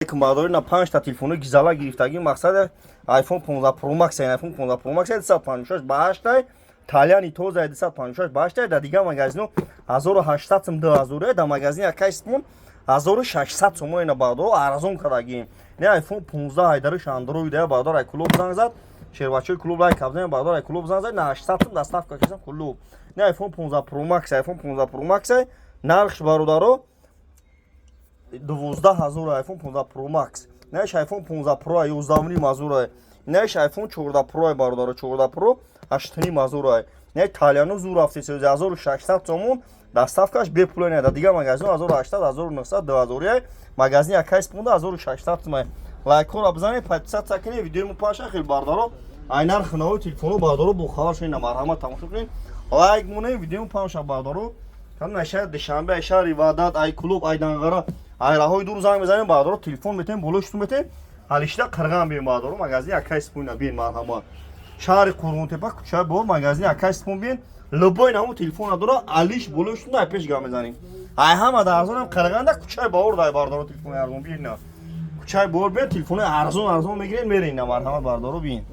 Бардори на 5 та телефони гизала гирифтагӣ мақсади iPhone 15 Pro Max iPhone 15 Pro Max 256 ба 8 талияни тоза 256 ба 8 дар дигар магазино 1800 сум 2000 дар магазини Акайспон 1600 сум ина бардор арзон кардагӣ не iPhone 15 айдариш Android я бардор ай клуб занг зад шербачои клуб лай кабзан бардор ай клуб занг зад на 800 сум доставка кардам клуб не iPhone 15 Pro Max iPhone 15 Pro Max нархш бародаро 12000 iPhone 15 Pro Max. Неш iPhone 15 Pro 11000. Неш iPhone 14 Pro бародаро 14 Pro 8000. Не талиану зур афти 1600 сомон доставкаш бепул не да дигар магазин 1800 1900 2000 магазин Акайспон 1600 сом. Лайкора бзани 500 секунд видеомо паша хел бардаро ай нарх нови телефону бардаро бо хабар шина марҳамат тамошо кунед. Лайк моне видеомо паша бардаро кам наша душанбе шари вадат ай клуб ай дангара ай раҳои дур занг мезанем бардоро телефон метем болоштун метем алишта қирған бин бардоро магазин Акайспон бин марҳамат шаҳри Қурғонтепа кӯчаи бор магазин Акайспон бин лубой намо телефон надора алиш болоштун ай пеш га мезанем ай ҳама дар арзонам қирғанда кӯчаи бор дай бардоро телефони арзон бин на кӯчаи бор бин телефони арзон мегирен мерин на марҳамат бардоро бин